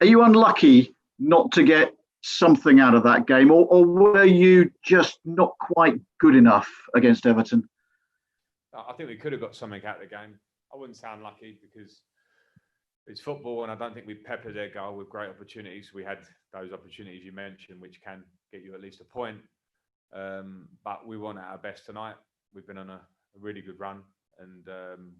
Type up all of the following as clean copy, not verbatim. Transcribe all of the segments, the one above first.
Are you unlucky not to get something out of that game, or were you just not quite good enough against Everton? I think we could have got something out of the game. I wouldn't say unlucky because it's football, and I don't think we peppered their goal with great opportunities. We had those opportunities you mentioned, which can get you at least a point. But we weren't at our best tonight. We've been on a really good run, and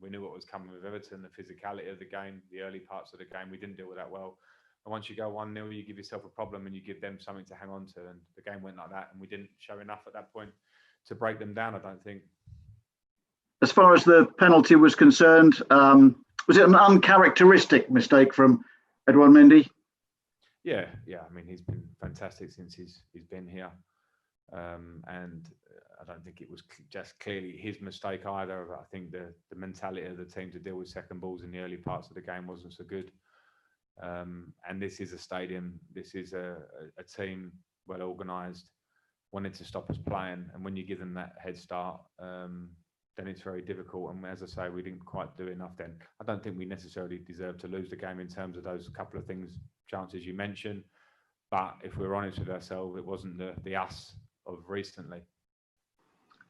we knew what was coming with Everton, the physicality of the game, the early parts of the game. We didn't deal with that well. And once you go 1-0, you give yourself a problem and you give them something to hang on to. And the game went like that, and we didn't show enough at that point to break them down, I don't think. As far as the penalty was concerned, was it an uncharacteristic mistake from Edouard Mendy? Yeah. I mean, he's been fantastic since he's been here. And I don't think it was just clearly his mistake either. I think the mentality of the team to deal with second balls in the early parts of the game wasn't so good. And this is a stadium, this is a team well organised, wanted to stop us playing. And when you give them that head start, then it's very difficult. And as I say, we didn't quite do enough then. I don't think we necessarily deserved to lose the game in terms of those couple of chances you mentioned. But if we're honest with ourselves, it wasn't the us of recently.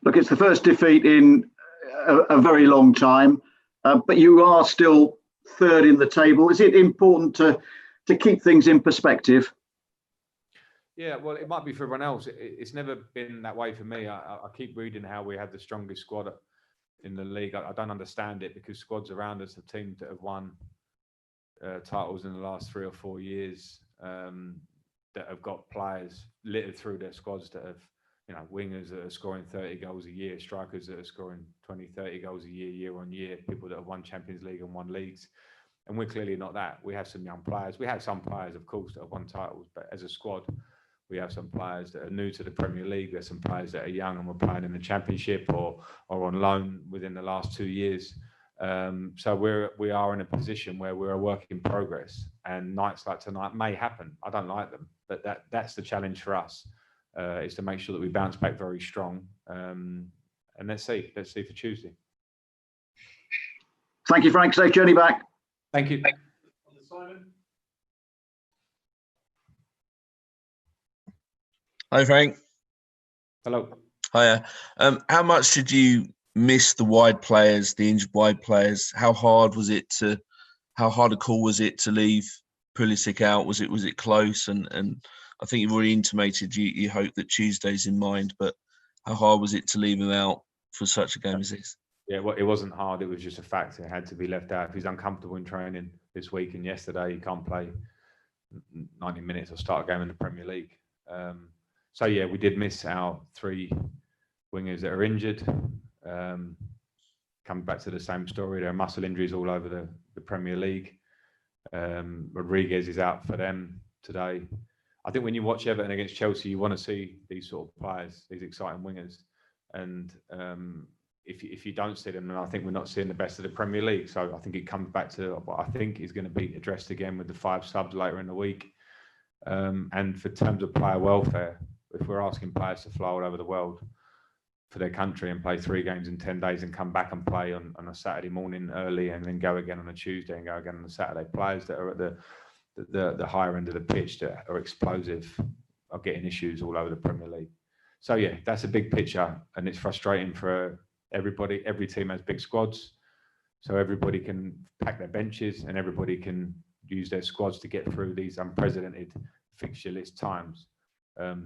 Look, it's the first defeat in a very long time, but you are still third in the table. Is it important to keep things in perspective? Yeah, well, it might be for everyone else. It's never been that way for me. I keep reading how we have the strongest squad in the league. I don't understand it because squads around us, the teams that have won titles in the last 3 or 4 years, that have got players littered through their squads that have, wingers that are scoring 30 goals a year, strikers that are scoring 20, 30 goals a year on year, people that have won Champions League and won leagues. And we're clearly not that. We have some young players. We have some players, of course, that have won titles, but as a squad, we have some players that are new to the Premier League. There's some players that are young and were playing in the Championship or on loan within the last 2 years. So we are in a position where we're a work in progress, and nights like tonight may happen. I don't like them, but that's the challenge for us, is to make sure that we bounce back very strong. And let's see for Tuesday. Thank you, Frank. Safe journey back. Thank you. Hi, Frank. Hello. Hiya. How much did you miss the wide players, the injured wide players? How hard a call was it to leave Pulisic out? Was it close? And I think you've already intimated you hope that Tuesday's in mind, but how hard was it to leave him out for such a game as this? Yeah, well, it wasn't hard. It was just a fact. It had to be left out. If he's uncomfortable in training this week and yesterday, he can't play 90 minutes or start a game in the Premier League. So yeah, we did miss our 3 wingers that are injured. Coming back to the same story, there are muscle injuries all over the Premier League. Rodriguez is out for them today. I think when you watch Everton against Chelsea, you want to see these sort of players, these exciting wingers. And if you don't see them, then I think we're not seeing the best of the Premier League. So I think it comes back to what I think is going to be addressed again with the 5 subs later in the week. And for terms of player welfare, if we're asking players to fly all over the world for their country and play 3 games in 10 days and come back and play on a Saturday morning early and then go again on a Tuesday and go again on a Saturday, players that are at the higher end of the pitch that are explosive are getting issues all over the Premier League. So yeah, that's a big picture, and it's frustrating for everybody. Every team has big squads, so everybody can pack their benches and everybody can use their squads to get through these unprecedented fixture list times.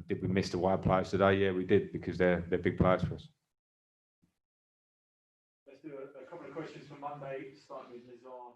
Did we miss the wide players today? Yeah, we did, because they're big players for us. Let's do a couple of questions for Monday, starting with Nizar.